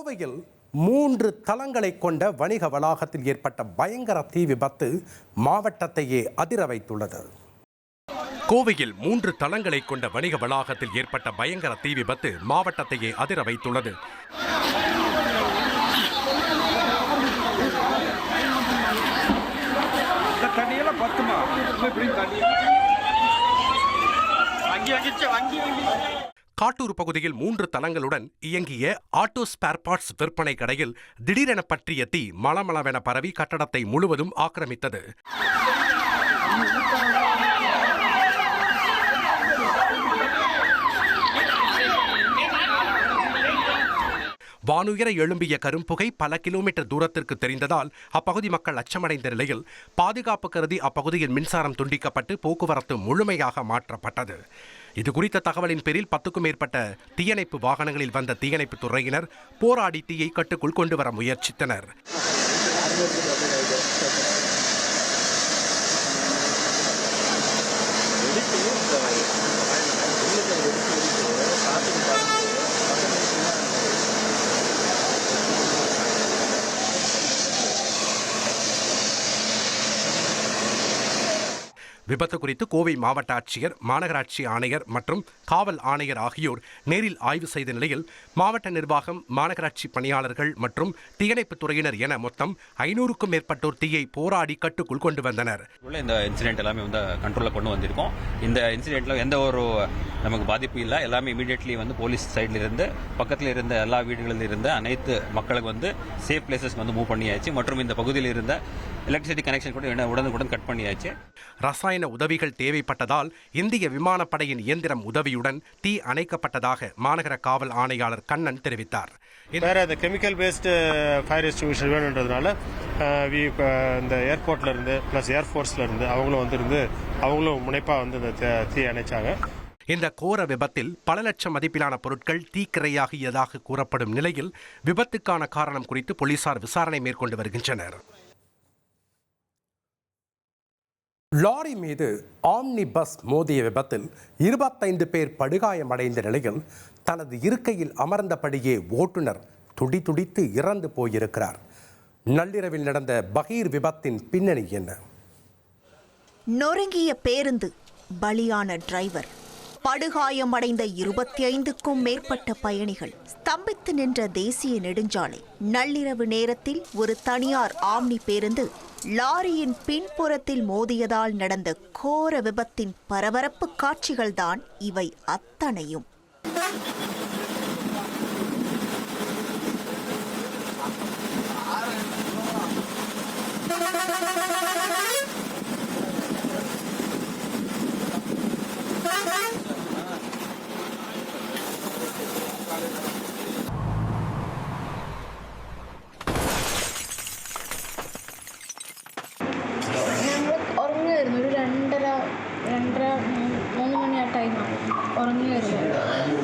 கோவையில் 3 தளங்களை கொண்ட வணிக வளாகத்தில் ஏற்பட்ட பயங்கர தீ விபத்து மாவட்டத்தையே அதிர வைத்துள்ளது. கோவையில் 3 தளங்களை கொண்ட வணிக வளாகத்தில் ஏற்பட்ட பயங்கர தீ விபத்து மாவட்டத்தையே அதிர வைத்துள்ளது. காட்டூர் பகுதியில் 3 தளங்களுடன் இயங்கிய ஆட்டோ ஸ்பேர் பார்ட்ஸ் விற்பனை கடையில் திடீரென பற்றிய தீ மளமளவென பரவி கட்டடத்தை முழுவதும் ஆக்கிரமித்தது. வானுயர எழும்பிய கரும்புகை பல கிலோமீட்டர் தூரத்திற்கு தெரிந்ததால் அப்பகுதி மக்கள் அச்சமடைந்த நிலையில் பாதுகாப்பு கருதி அப்பகுதியில் மின்சாரம் துண்டிக்கப்பட்டு போக்குவரத்து முழுமையாக மாற்றப்பட்டது. இதுகுறித்த தகவலின் பேரில் 10க்கும் மேற்பட்ட தீயணைப்பு வாகனங்களில் வந்த தீயணைப்பு துறையினர் போராடி தீயை கட்டுக்குள் கொண்டு வர முயற்சித்தனர். விபத்து குறித்து கோவை மாவட்ட ஆட்சியர், மாநகராட்சி ஆணையர் மற்றும் காவல் ஆணையர் ஆகியோர் நேரில் ஆய்வு செய்த நிலையில் மாவட்ட நிர்வாகம், மாநகராட்சி பணியாளர்கள் மற்றும் தீயணைப்பு துறையினர் என மொத்தம் 500க்கும் மேற்பட்டோர் தீயை போராடி கட்டுக்குள் கொண்டு வந்தனர். இந்த இன்சிடென்ட் எல்லாமே கண்ட்ரோலில் கொண்டு வந்திருக்கோம். இந்த இன்சிடென்ட்ல எந்த ஒரு நமக்கு பாதிப்பு இல்லை. எல்லாமே இமீடியட்லி போலீஸ் சைட்ல இருந்து பக்கத்தில் இருந்த எல்லா வீடுகளில் இருந்த அனைத்து மக்களுக்கு சேஃப் பிளேசஸ்க்கு மூவ் பண்ணியாச்சு. மற்றும் இந்த பகுதியில் இருந்த எலக்ட்ரிசிட்டி கனெக்ஷன் கூட உடனுக்குடன் கட் பண்ணியாச்சு. ரசாயன உதவிகள் தேவைப்பட்டதால் இந்திய விமானப்படையின் இயந்திரம் உதவியுடன் தீ அணைக்கப்பட்டதாக மாநகர காவல் ஆணையாளர் கண்ணன் தெரிவித்தார். வேற கெமிக்கல் பேஸ்டு ஃபயர் எக்ஸ்டிங்விஷர் வேணுன்றதுனால இந்த ஏர்போர்ட்ல இருந்து பிளஸ் ஏர்ஃபோர்ஸ்ல இருந்து அவங்களும் முனைப்பா இந்த தீ அணைச்சாங்க. இந்த கோர விபத்தில் பல லட்சம் மதிப்பிலான பொருட்கள் தீக்கிரையாகியதாக கூறப்படும் நிலையில் விபத்துக்கான காரணம் குறித்து போலீசார் விசாரணை மேற்கொண்டு வருகின்றனர். லாரி மீது ஆம்னி பஸ் மோதிய விபத்தில் 25 பேர் படுகாயமடைந்த நிலையில் தனது இருக்கையில் அமர்ந்தபடியே ஓட்டுநர் துடிதுடித்து இறந்து போயிருக்கிறார். நள்ளிரவில் நடந்த பகீர் விபத்தின் பின்னணி என்ன? நொறுங்கிய பேருந்து, பலியான டிரைவர், படுகாயமடைந்த 25க்கும் மேற்பட்ட பயணிகள், ஸ்தம்பித்து நின்ற தேசிய நெடுஞ்சாலை. நள்ளிரவு நேரத்தில் ஒரு தனியார் ஆம்னி பேருந்து லாரியின் பின்புறத்தில் மோதியதால் நடந்த கோர விபத்தின் பரபரப்பு காட்சிகள்தான் இவை அத்தனையும்.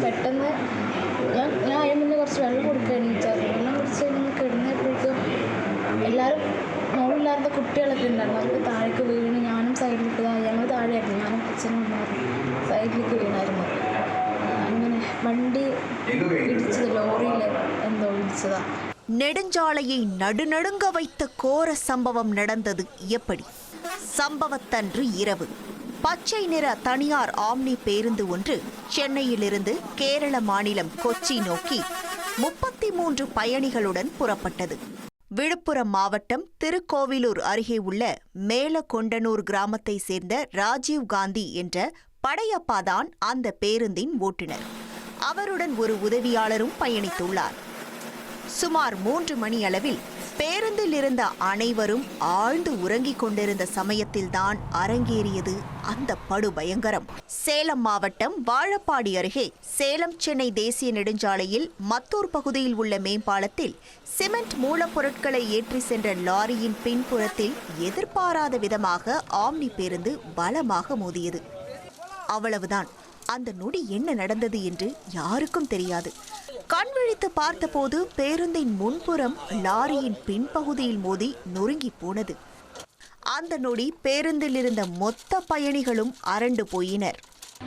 പെട്ടെന്ന് ഞാൻ അതിന് കുറച്ച് വെള്ളം കൊടുക്കുക എണീച്ചാൽ വെള്ളം കുടിച്ച് കിടന്നപ്പോഴേക്കും എല്ലാവരും മുകളിലായിരുന്ന കുട്ടികളൊക്കെ ഉണ്ടായിരുന്നു. അവർക്ക് താഴേക്ക് വീണ് ഞാനും സൈഡിലേക്ക് ഞങ്ങൾ താഴെയായിരുന്നു, ഞാനും അച്ഛനും ഉണ്ടായിരുന്നു, സൈഡിലേക്ക് വീണായിരുന്നു. അങ്ങനെ വണ്ടി ഇടിച്ചത്, ലോറിയിൽ എന്തോ ഇടിച്ചതാ. நெடுஞ்சாலையை நடுநடுங்க வைத்த கோர சம்பவம் நடந்தது எப்படி? சம்பவத்தன்று இரவு பச்சை நிற தனியார் ஆம்னி பேருந்து ஒன்று சென்னையிலிருந்து கேரள மாநிலம் கொச்சி நோக்கி 33 பயணிகளுடன் புறப்பட்டது. விழுப்புரம் மாவட்டம் திருக்கோவிலூர் அருகே உள்ள மேலகொண்டனூர் கிராமத்தை சேர்ந்த ராஜீவ் காந்தி என்ற படையப்பாதான் அந்த பேருந்தின் ஓட்டுநர். அவருடன் ஒரு உதவியாளரும் பயணித்துள்ளார். சுமார் 3 மணி அளவில் பேருந்தில் இருந்த அனைவரும் ஆழ்ந்து உறங்கிக் கொண்டிருந்த சமயத்தில்தான் அரங்கேறியது அந்த படுபயங்கரம். சேலம் மாவட்டம் வாழப்பாடி அருகே சேலம் சென்னை தேசிய நெடுஞ்சாலையில் மத்தூர் பகுதியில் உள்ள மேம்பாலத்தில் சிமெண்ட் மூலப்பொருட்களை ஏற்றி சென்ற லாரியின் பின்புறத்தில் எதிர்பாராத விதமாக ஆம்னி பேருந்து பலமாக மோதியது. அவ்வளவுதான். அந்த நொடி என்ன நடந்தது என்று யாருக்கும் தெரியாது. கண் விழித்து பார்த்தபோது பேருந்தின் முன்புறம் லாரியின் பின்பகுதியில் மோதி நொறுங்கி போனது. அந்த நொடி பேருந்தில் இருந்த மொத்த பயணிகளும் அரண்டு போயினர்.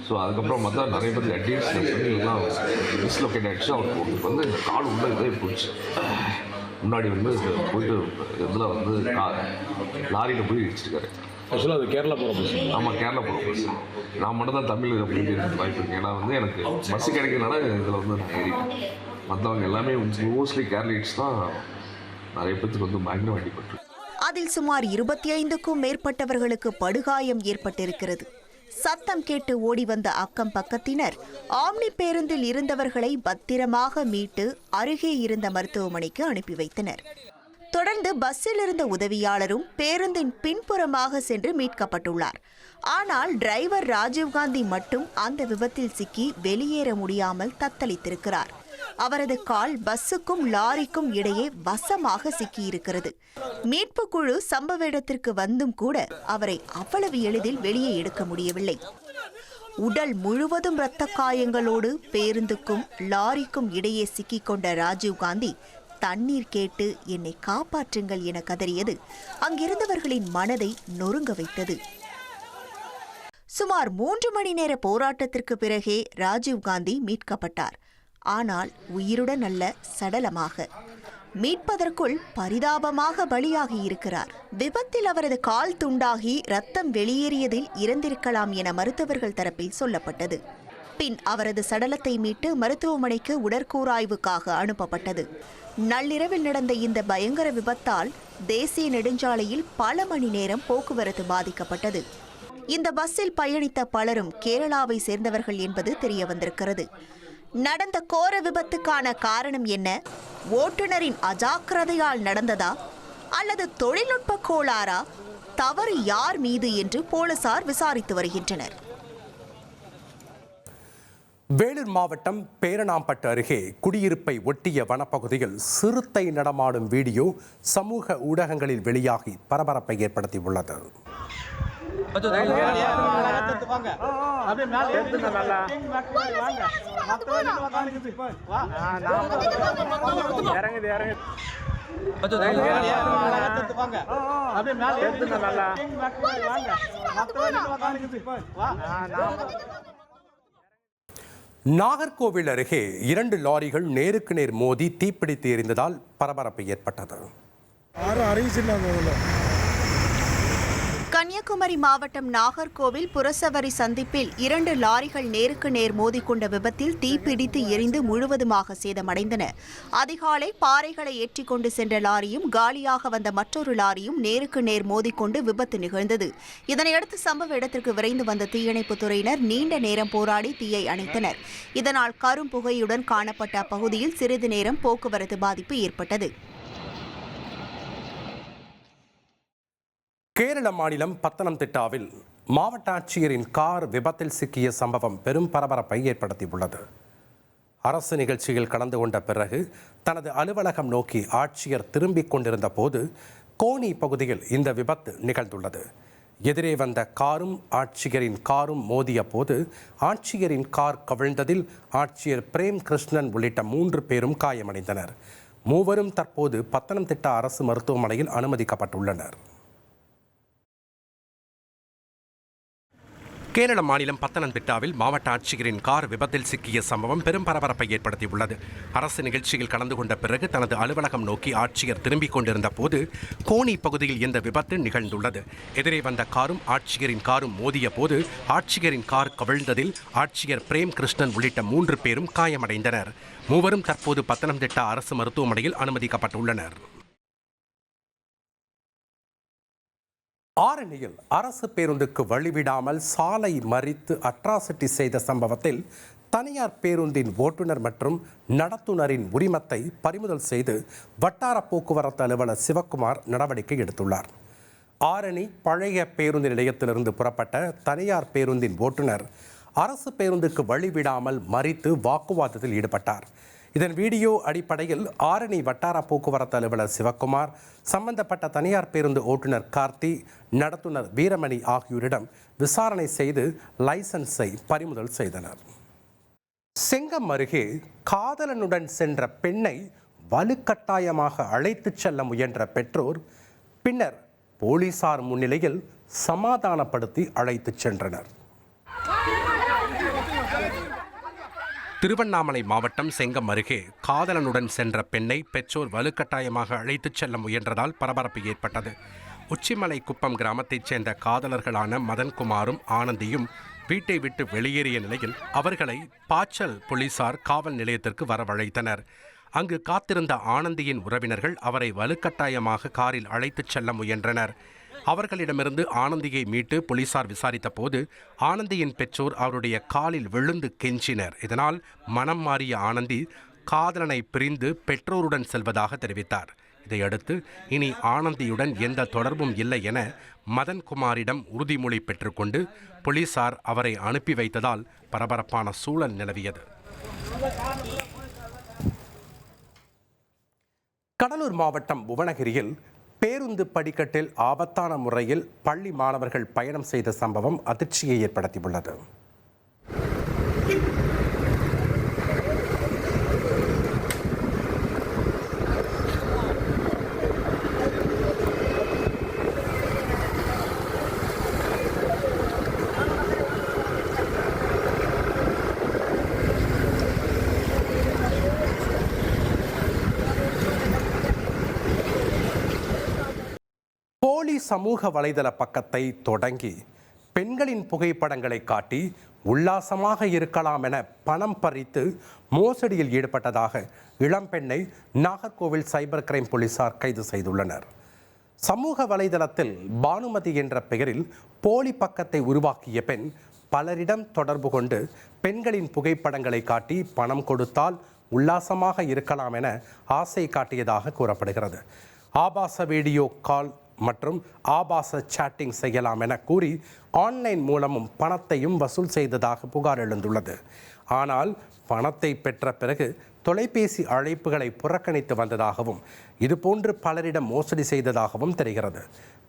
ஸோ அதுக்கப்புறம் பார்த்தா நிறைய பேருக்கு அட்வான்ஸ் பண்ணி எல்லாம் டிஸ்லொகேட் ஆகிடுச்சு. அவருக்கு ஒருத்தருக்கு வந்து இந்த கால் உள்ள இதே போயிடுச்சு. முன்னாடி வந்து போயிட்டு இதில் வந்து லாரியில் போய் இடிச்சிருக்காரு. ஆக்சுவலாக அது கேரளா போகிற பஸ். ஆமாம், கேரளா போகிற பஸ். நான் மட்டும் தான் தமிழ் அப்படின்னு வாய்ப்பு இருக்கு. ஏன்னா வந்து எனக்கு பஸ்ஸு கிடைக்கிறதுனால இதில் வந்து நான் ஏறிட்டேன். மற்றவங்க எல்லாமே மோஸ்ட்லி கேரளைட்ஸ் தான் நிறைய பேருக்கு வந்து பயங்கரம் அடிபட்டு. அதில் சுமார் 25க்கும் மேற்பட்டவர்களுக்கு படுகாயம் ஏற்பட்டிருக்கிறது. சத்தம் கேட்டு ஓடி வந்த அக்கம் பக்கத்தினர் ஆம்னி பேருந்தில் இருந்தவர்களை பத்திரமாக மீட்டு அருகே இருந்த மருத்துவமனைக்கு அனுப்பி வைத்தனர். தொடர்ந்து பஸ்ஸில் இருந்த உதவியாளரும் பேருந்தின் பின்புறமாக சென்று மீட்கப்பட்டுள்ளார். ஆனால் டிரைவர் ராஜீவ்காந்தி மட்டும் அந்த விபத்தில் சிக்கி வெளியேற முடியாமல் தத்தளித்திருக்கிறார். அவரது கால் பஸ்ஸுக்கும் லாரிக்கும் இடையே வசமாக சிக்கியிருக்கிறது. மீட்பு குழு சம்பவ இடத்திற்கு வந்தும் கூட அவரை அவ்வளவு எளிதில் வெளியே எடுக்க முடியவில்லை. உடல் முழுவதும் இரத்த காயங்களோடு பேருந்துக்கும் லாரிக்கும் இடையே சிக்கிக்கொண்ட ராஜீவ்காந்தி தண்ணீர் கேட்டு என்னை காப்பாற்றுங்கள் என கதறியது அங்கிருந்தவர்களின் மனதை நொறுங்க வைத்தது. சுமார் 3 மணி நேர போராட்டத்திற்கு பிறகே ராஜீவ்காந்தி மீட்கப்பட்டார். ஆனால் உயிருடன் அல்ல, சடலமாக. மீட்பதற்குள் பரிதாபமாக பலியாகி இருக்கிறார். விபத்தில் அவரது கால் துண்டாகி ரத்தம் வெளியேறியதில் இறந்திருக்கலாம் என மருத்துவர்கள் தரப்பில் சொல்லப்பட்டது. பின் அவரது சடலத்தை மீட்டு மருத்துவமனைக்கு உடற்கூராய்வுக்காக அனுப்பப்பட்டது. நள்ளிரவில் நடந்த இந்த பயங்கர விபத்தால் தேசிய நெடுஞ்சாலையில் பல மணி நேரம் போக்குவரத்து பாதிக்கப்பட்டது. இந்த பஸ்ஸில் பயணித்த பலரும் கேரளாவை சேர்ந்தவர்கள் என்பது தெரிய வந்திருக்கிறது. நடந்த கோர விபத்துக்கான காரணம் என்ன? ஓட்டுநரின் அஜாக்கிரதையால் நடந்ததா அல்லது தொழில்நுட்ப கோளாறா? தவறு யார் மீது என்று போலீசார் விசாரித்து வருகின்றனர். வேலூர் மாவட்டம் பேரணாம்பட்டு அருகே குடியிருப்பை ஒட்டிய வனப்பகுதியில் சிறுத்தை நடமாடும் வீடியோ சமூக ஊடகங்களில் வெளியாகி பரபரப்பை ஏற்படுத்தியுள்ளது. நாகர்கோவில் அருகே 2 லாரிகள் நேருக்கு நேர் மோதி தீப்பிடித்து எரிந்ததால் பரபரப்பு ஏற்பட்டது. கன்னியாகுமரி மாவட்டம் நாகர்கோவில் புரசவரி சந்திப்பில் 2 லாரிகள் நேருக்கு நேர் மோதிக்கொண்ட விபத்தில் தீப்பிடித்து எரிந்து முழுவதுமாக சேதமடைந்தன. அதிகாலை பாறைகளை ஏற்றிக் கொண்டு சென்ற லாரியும் காலியாக வந்த மற்றொரு லாரியும் நேருக்கு நேர் மோதிக்கொண்டு விபத்து நிகழ்ந்தது. இதனையடுத்து சம்பவ இடத்திற்கு விரைந்து வந்த தீயணைப்புத் துறையினர் நீண்ட நேரம் போராடி தீயை அணைத்தனர். இதனால் கரும் புகையுடன் காணப்பட்ட அப்பகுதியில் சிறிது நேரம் போக்குவரத்து பாதிப்பு ஏற்பட்டது. கேரள மாநிலம் பத்தனம்திட்டாவில் மாவட்ட ஆட்சியரின் கார் விபத்தில் சிக்கிய சம்பவம் பெரும் பரபரப்பை ஏற்படுத்தியுள்ளது. அரசு நிகழ்ச்சியில் கலந்து கொண்ட பிறகு தனது அலுவலகம் நோக்கி ஆட்சியர் திரும்பிக் கொண்டிருந்த போது கோனி பகுதியில் இந்த விபத்து நிகழ்ந்துள்ளது. எதிரே வந்த காரும் ஆட்சியரின் காரும் மோதிய போது ஆட்சியரின் கார் கவிழ்ந்ததில் ஆட்சியர் பிரேம் கிருஷ்ணன் உள்ளிட்ட 3 பேரும் காயமடைந்தனர். மூவரும் தற்போது பத்தனம்திட்டா அரசு மருத்துவமனையில் அனுமதிக்கப்பட்டுள்ளனர். கேரள மாநிலம் பத்தனம்திட்டாவில் மாவட்ட ஆட்சியரின் கார் விபத்தில் சிக்கிய சம்பவம் பெரும் பரபரப்பை ஏற்படுத்தியுள்ளது. அரசு நிகழ்ச்சியில் கலந்து கொண்ட பிறகு தனது அலுவலகம் நோக்கி ஆட்சியர் திரும்பிக் கொண்டிருந்த போது கோனி பகுதியில் இந்த விபத்து நிகழ்ந்துள்ளது. எதிரே வந்த காரும் ஆட்சியரின் காரும் மோதிய போது ஆட்சியரின் கார் கவிழ்ந்ததில் ஆட்சியர் பிரேம் கிருஷ்ணன் உள்ளிட்ட 3 பேரும் காயமடைந்தனர். மூவரும் தற்போது பத்தனம்திட்டா அரசு மருத்துவமனையில் அனுமதிக்கப்பட்டுள்ளனர். ஆரணியில் அரசு பேருந்துக்கு வழிவிடாமல் சாலை மறித்து அட்ராசிட்டி செய்த சம்பவத்தில் தனியார் பேருந்தின் ஓட்டுநர் மற்றும் நடத்துனரின் உரிமத்தை பறிமுதல் செய்து வட்டார போக்குவரத்து அலுவலர் சிவக்குமார் நடவடிக்கை எடுத்துள்ளார். ஆரணி பழைய பேருந்து நிலையத்திலிருந்து புறப்பட்ட தனியார் பேருந்தின் ஓட்டுநர் அரசு பேருந்துக்கு வழிவிடாமல் மறித்து வாக்குவாதத்தில் ஈடுபட்டார். இதன் வீடியோ அடிப்படையில் ஆரணி வட்டார போக்குவரத்து அலுவலர் சிவக்குமார், சம்பந்தப்பட்ட தனியார் பேருந்து ஓட்டுநர் கார்த்தி, நடத்துனர் வீரமணி ஆகியோரிடம் விசாரணை செய்து லைசன்ஸை பறிமுதல் செய்தனர். செங்கம் அருகே காதலனுடன் சென்ற பெண்ணை வலுக்கட்டாயமாக அழைத்துச் செல்ல முயன்ற பெற்றோர் பின்னர் போலீசார் முன்னிலையில் சமாதானப்படுத்தி அழைத்துச் சென்றனர். திருவண்ணாமலை மாவட்டம் செங்கம் அருகே காதலனுடன் சென்ற பெண்ணை பெற்றோர் வலுக்கட்டாயமாக அழைத்துச் செல்ல முயன்றதால் பரபரப்பு ஏற்பட்டது. உச்சிமலை குப்பம் கிராமத்தைச் சேர்ந்த காதலர்களான மதன்குமாரும் ஆனந்தியும் வீட்டை விட்டு வெளியேறிய நிலையில் அவர்களை பாச்சல் போலீசார் காவல் நிலையத்திற்கு வரவழைத்தனர். அங்கு காத்திருந்த ஆனந்தியின் உறவினர்கள் அவரை வலுக்கட்டாயமாக காரில் அழைத்துச் செல்ல முயன்றனர். அவர்களிடமிருந்து ஆனந்தியை மீட்டு போலீசார் விசாரித்த போது ஆனந்தியின் பெற்றோர் அவருடைய காலில் விழுந்து கெஞ்சினர். இதனால் மனம் மாறிய ஆனந்தி காதலனை பிரிந்து பெற்றோருடன் செல்வதாக தெரிவித்தார். இதையடுத்து இனி ஆனந்தியுடன் எந்த தொடர்பும் இல்லை என மதன்குமாரிடம் உறுதிமொழி பெற்றுக்கொண்டு போலீசார் அவரை அனுப்பி வைத்ததால் பரபரப்பான சூழல் நிலவியது. கடலூர் மாவட்டம் புவனகிரியில் பேருந்து படிக்கட்டில் ஆபத்தான முறையில் பள்ளி மாணவர்கள் பயணம் செய்த சம்பவம் அதிர்ச்சியை ஏற்படுத்தியுள்ளது. போலி சமூக வலைதள பக்கத்தை தொடங்கி பெண்களின் புகைப்படங்களை காட்டி உல்லாசமாக இருக்கலாம் என பணம் பறித்து மோசடியில் ஈடுபட்டதாக இளம்பெண்ணை நாகர்கோவில் சைபர் கிரைம் போலீசார் கைது செய்துள்ளனர். சமூக வலைதளத்தில் பானுமதி என்ற பெயரில் போலி பக்கத்தை உருவாக்கிய பெண் பலரிடம் தொடர்பு கொண்டு பெண்களின் புகைப்படங்களை காட்டி பணம் கொடுத்தால் உல்லாசமாக இருக்கலாம் என ஆசை காட்டியதாக கூறப்படுகிறது. ஆபாச வீடியோ கால் மற்றும் ஆபாச சாட்டிங் செய்யலாம் என கூறி ஆன்லைன் மூலமும் பணத்தையும் வசூல் செய்ததாக புகார் எழுந்துள்ளது. ஆனால் பணத்தை பெற்ற பிறகு தொலைபேசி அழைப்புகளை புறக்கணித்து வந்ததாகவும் இதுபோன்று பலரிடம் மோசடி செய்ததாகவும் தெரிகிறது.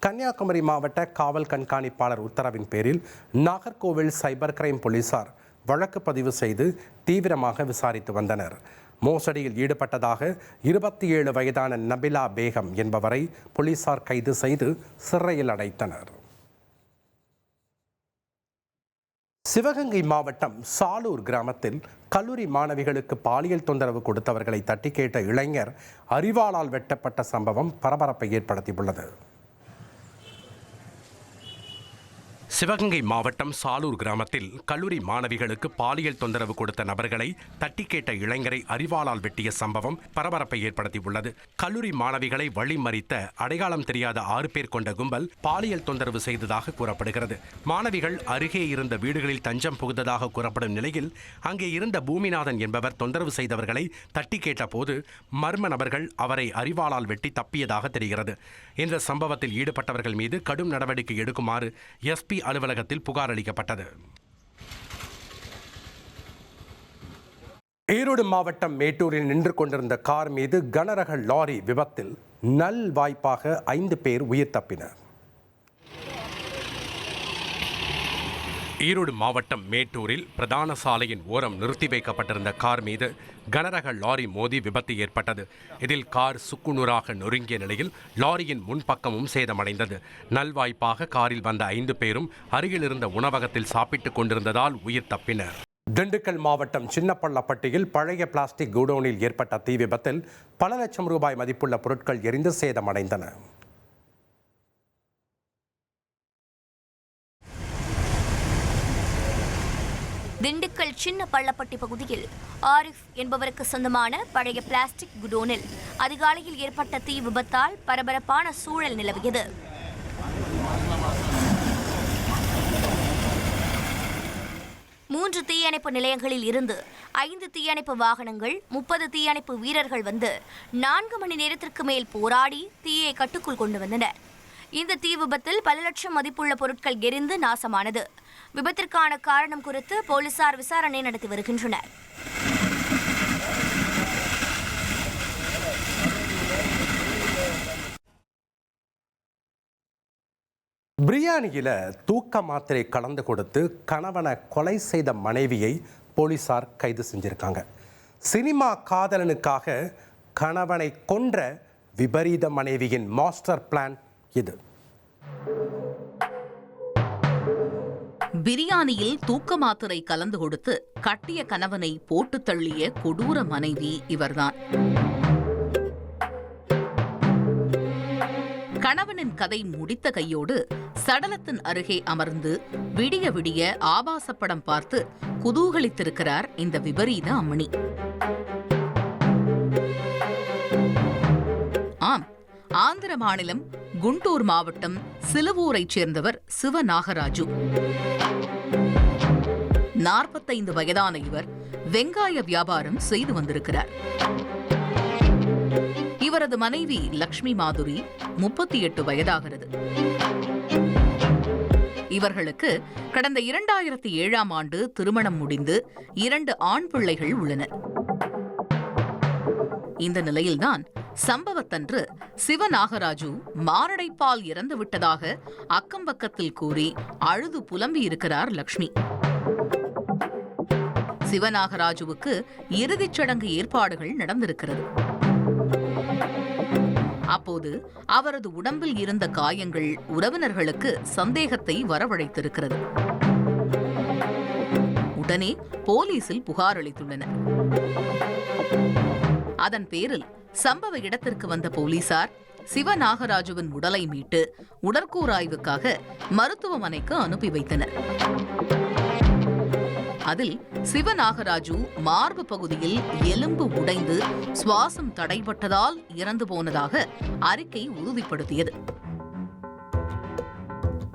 கன்னியாகுமரி மாவட்ட காவல் கண்காணிப்பாளர் உத்தரவின் பேரில் நாகர்கோவில் சைபர் கிரைம் போலீசார் வழக்கு பதிவு செய்து தீவிரமாக விசாரித்து வந்தனர். மோசடியில் ஈடுபட்டதாக 27 வயதான நபிலா பேகம் என்பவரை போலீசார் கைது செய்து சிறையில் அடைத்தனர். சிவகங்கை மாவட்டம் சாலூர் கிராமத்தில் கல்லூரி மாணவிகளுக்கு பாலியல் தொந்தரவு கொடுத்தவர்களை தட்டி கேட்ட இளைஞர் அரிவாளால் வெட்டப்பட்ட சம்பவம் பரபரப்பை ஏற்படுத்தியுள்ளது. சிவகங்கை மாவட்டம் சாலூர் கிராமத்தில் கல்லூரி மாணவிகளுக்கு பாலியல் தொந்தரவு கொடுத்த நபர்களை தட்டி கேட்ட இளைஞரை அரிவாளால் வெட்டிய சம்பவம் பரபரப்பை ஏற்படுத்தியுள்ளது. கல்லூரி மாணவிகளை வழிமறித்த அடையாளம் தெரியாத 6 பேர் கொண்ட கும்பல் பாலியல் தொந்தரவு செய்ததாக கூறப்படுகிறது. மாணவிகள் அருகே இருந்த வீடுகளில் தஞ்சம் புகுந்ததாக கூறப்படும் நிலையில் அங்கே இருந்த பூமிநாதன் என்பவர் தொந்தரவு செய்தவர்களை தட்டி கேட்ட போது மர்ம நபர்கள் அவரை அரிவாளால் வெட்டி தப்பியதாக தெரிகிறது. இந்த சம்பவத்தில் ஈடுபட்டவர்கள் மீது கடும் நடவடிக்கை எடுக்குமாறு எஸ்பி அலுவலகத்தில் புகார் அளிக்கப்பட்டது. ஈரோடு மாவட்டம் மேட்டூரில் நின்று கொண்டிருந்த கார் மீது கனரக லாரி விபத்தில் நல்வாய்ப்பாக 5 பேர் உயிர் தப்பினர். ஈரோடு மாவட்டம் மேட்டூரில் பிரதான சாலையின் ஓரம் நிறுத்தி வைக்கப்பட்டிருந்த கார் மீது கனரக லாரி மோதி விபத்து ஏற்பட்டது. இதில் கார் சுக்குநூறாக நொறுங்கிய நிலையில் லாரியின் முன்பக்கமும் சேதமடைந்தது. நல்வாய்ப்பாக காரில் வந்த 5 பேரும் அருகில் இருந்த உணவகத்தில் சாப்பிட்டுக் கொண்டிருந்ததால் உயிர் தப்பினர். திண்டுக்கல் மாவட்டம் சின்னப்பள்ளப்பட்டியில் பழைய பிளாஸ்டிக் குடோனில் ஏற்பட்ட தீ விபத்தில் பல லட்சம் ரூபாய் மதிப்புள்ள பொருட்கள் எரிந்து சேதமடைந்தன. திண்டுக்கல் சின்ன பள்ளப்பட்டி பகுதியில் ஆரிஃப் என்பவருக்கு சொந்தமான பழைய பிளாஸ்டிக் குடோனில் அதிகாலையில் ஏற்பட்ட தீ விபத்தால் பரபரப்பான சூழல் நிலவியது. மூன்று தீயணைப்பு நிலையங்களில் இருந்து 5 தீயணைப்பு வாகனங்கள் 30 தீயணைப்பு வீரர்கள் வந்து 4 மணி நேரத்திற்கு மேல் போராடி தீயை கட்டுக்குள் கொண்டு வந்தனர். இந்த தீ விபத்தில் பல லட்சம் மதிப்புள்ள பொருட்கள் எரிந்து நாசமானது. விபத்திற்கான காரணம் குறித்து போலீசார் விசாரணை நடத்தி வருகின்றனர். பிரியாணியில தூக்க மாத்திரை கலந்து கொடுத்து கணவனை கொலை செய்த மனைவியை போலீசார் கைது செஞ்சிருக்காங்க. சினிமா காதலனுக்காக கணவனை கொன்ற விபரீத மனைவியின் மாஸ்டர் பிளான் இது. பிரியாணியில் தூக்க மாத்திரை கலந்து கொடுத்து கட்டிய கணவனை போட்டுத் தள்ளிய கொடூர மனைவி இவர்தான். கணவனின் கதை முடித்த கையோடு சடலத்தின் அருகே அமர்ந்து விடிய விடிய ஆபாசப்படம் பார்த்து குதூகலித்திருக்கிறார் இந்த விபரீத அம்மணி. ஆம், ஆந்திர மாநிலம் குண்டூர் மாவட்டம் சிலுவூரைச் சேர்ந்தவர் சிவநாகராஜு. 45 வயதான இவர் வெங்காய வியாபாரம் செய்து வந்திருக்கிறார். இவரது மனைவி லக்ஷ்மி மாதுரி 38 வயதாகிறது. இவர்களுக்கு கடந்த 2007ஆம் ஆண்டு திருமணம் முடிந்து 2 ஆண் பிள்ளைகள் உள்ளனர். இந்த நிலையில்தான் சம்பவத்தன்று சிவநாகராஜு மாரடைப்பால் இறந்து விட்டதாக அக்கம்பக்கத்தில் கூறி அழுது புலம்பியிருக்கிறார் லக்ஷ்மி. சிவநாகராஜுவுக்கு இறுதிச் சடங்கு ஏற்பாடுகள் நடந்திருக்கிறது. அப்போது அவரது உடம்பில் இருந்த காயங்கள் உறவினர்களுக்கு சந்தேகத்தை வரவழைத்திருக்கிறது. உடனே போலீசில் புகார் அளித்துள்ளனர். அதன் பேரில் சம்பவ இடத்திற்கு வந்த போலீசார் சிவநாகராஜுவின் உடலை மீட்டு உடற்கூறாய்வுக்காக மருத்துவமனைக்கு அனுப்பி வைத்தனர். அதில் சிவநாகராஜு மார்பு பகுதியில் எலும்பு உடைந்து சுவாசம் தடைபட்டதால் இறந்து போனதாக அறிக்கை உறுதிப்படுத்தியது.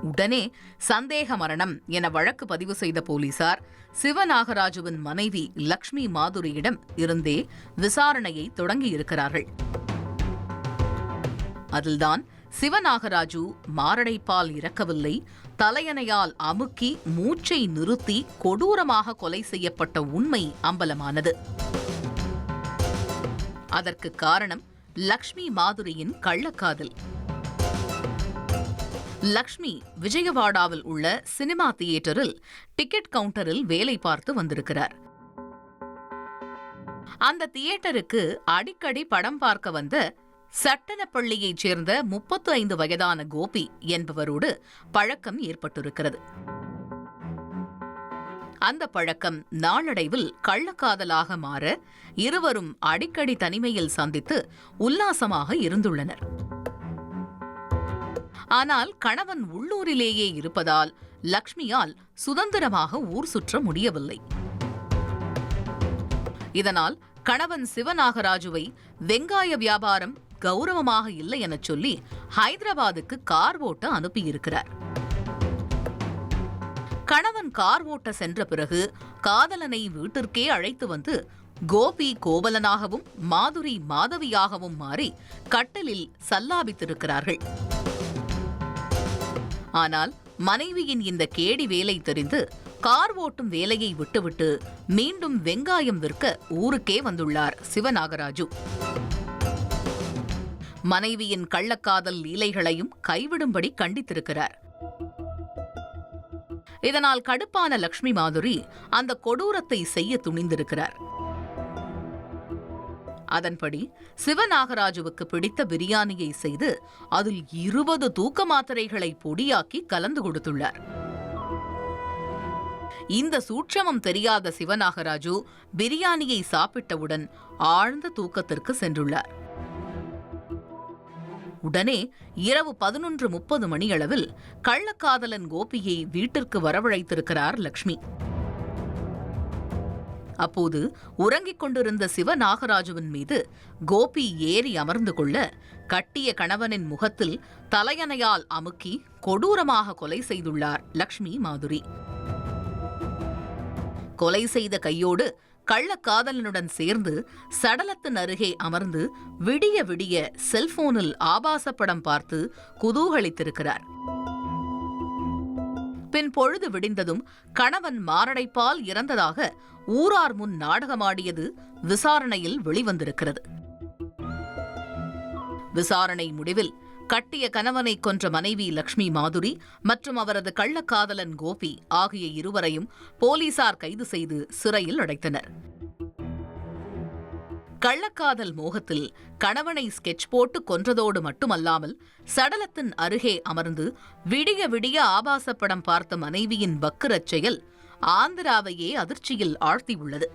உடனே சந்தேக மரணம் என வழக்கு பதிவு செய்த போலீசார் சிவநாகராஜுவின் மனைவி லக்ஷ்மி மாதுரியிடம் இருந்தே விசாரணையை தொடங்கியிருக்கிறார்கள். அதில்தான் சிவநாகராஜு மாரடைப்பால் இறக்கவில்லை, தலையணையால் அமுக்கி மூச்சை நிறுத்தி கொடூரமாக கொலை செய்யப்பட்ட உண்மை அம்பலமானது. அதற்கு காரணம் லக்ஷ்மி மாதுரியின் கள்ளக்காதல். லக்ஷ்மி விஜயவாடாவில் உள்ள சினிமா தியேட்டரில் டிக்கெட் கவுண்டரில் வேலை பார்த்து வந்திருக்கிறார். அந்த தியேட்டருக்கு அடிக்கடி படம் பார்க்க வந்த சட்டனப்பள்ளியைச் சேர்ந்த 35 வயதான கோபி என்பவரோடு பழக்கம் ஏற்பட்டிருக்கிறது. அந்த பழக்கம் நாளடைவில் கள்ளக்காதலாக மாற இருவரும் அடிக்கடி தனிமையில் சந்தித்து உல்லாசமாக இருந்துள்ளனர். ஆனால் கணவன் உள்ளூரிலேயே இருப்பதால் லக்ஷ்மியால் சுதந்திரமாக ஊர் சுற்ற முடியவில்லை. இதனால் கணவன் சிவநாகராஜுவை வெங்காய வியாபாரம் கௌரவமாக இல்லை எனச் சொல்லி ஹைதராபாத்துக்கு கார் ஓட்ட அனுப்பியிருக்கிறார். கணவன் கார் ஓட்ட சென்ற பிறகு காதலனை வீட்டிற்கே அழைத்து வந்து கோபி கோவலனாகவும் மாதுரி மாதவியாகவும் மாறி கட்டிலில் சல்லாபித்திருக்கிறார்கள். ஆனால் மனைவியின் இந்த கேடி வேலை தெரிந்து கார் ஓட்டும் வேலையை விட்டுவிட்டு மீண்டும் வெங்காயம் விற்க ஊருக்கே வந்துள்ளார் சிவநாகராஜு. மனைவியின் கள்ளக்காதல் லீலைகளையும் கைவிடும்படி கண்டித்திருக்கிறார். இதனால் கடுப்பான லக்ஷ்மி மாதுரி அந்த கொடூரத்தை செய்ய துணிந்திருக்கிறார். அதன்படி சிவநாகராஜுவுக்கு பிடித்த பிரியாணியை செய்து அதில் 20 தூக்க மாத்திரைகளை பொடியாக்கி கலந்து கொடுத்துள்ளார். இந்த சூட்சமம் தெரியாத சிவநாகராஜு பிரியாணியை சாப்பிட்டவுடன் ஆழ்ந்த தூக்கத்திற்கு சென்றுள்ளார். உடனே இரவு 11:30 மணியளவில் கள்ளக்காதலன் கோபியை வீட்டிற்கு வரவழைத்திருக்கிறார் லக்ஷ்மி. அப்போது உறங்கிக் கொண்டிருந்த சிவநாகராஜுவின் மீது கோபி ஏறி அமர்ந்து கொள்ள கட்டிய கணவனின் முகத்தில் தலையணையால் அமுக்கி கொடூரமாக கொலை செய்துள்ளார் லக்ஷ்மி மாதுரி. கொலை செய்த கையோடு கள்ளக்காதலனுடன் சேர்ந்து சடலத்தின் அருகே அமர்ந்து விடிய விடிய செல்போனில் ஆபாசப்படம் பார்த்து குதூகலித்திருக்கிறார். பின் பொழுது விடிந்ததும் கணவன் மாரடைப்பால் இறந்ததாக ஊரார் முன் நாடகமாடியது விசாரணையில் வெளிவந்திருக்கிறது. விசாரணை முடிவில் கட்டிய கணவனை கொன்ற மனைவி லக்ஷ்மி மாதுரி மற்றும் அவரது கள்ளக்காதலன் கோபி ஆகிய இருவரையும் போலீசார் கைது செய்து சிறையில் அடைத்தனர். கள்ளக்காதல் மோகத்தில் கணவனை ஸ்கெட்ச் போட்டு கொன்றதோடு மட்டுமல்லாமல் சடலத்தின் அருகே அமர்ந்து விடிய விடிய ஆபாச படம் பார்த்த மனைவியின் வக்கிரச் செயல் ஆந்திராவையே அதிர்ச்சியில் ஆழ்த்தியுள்ளது.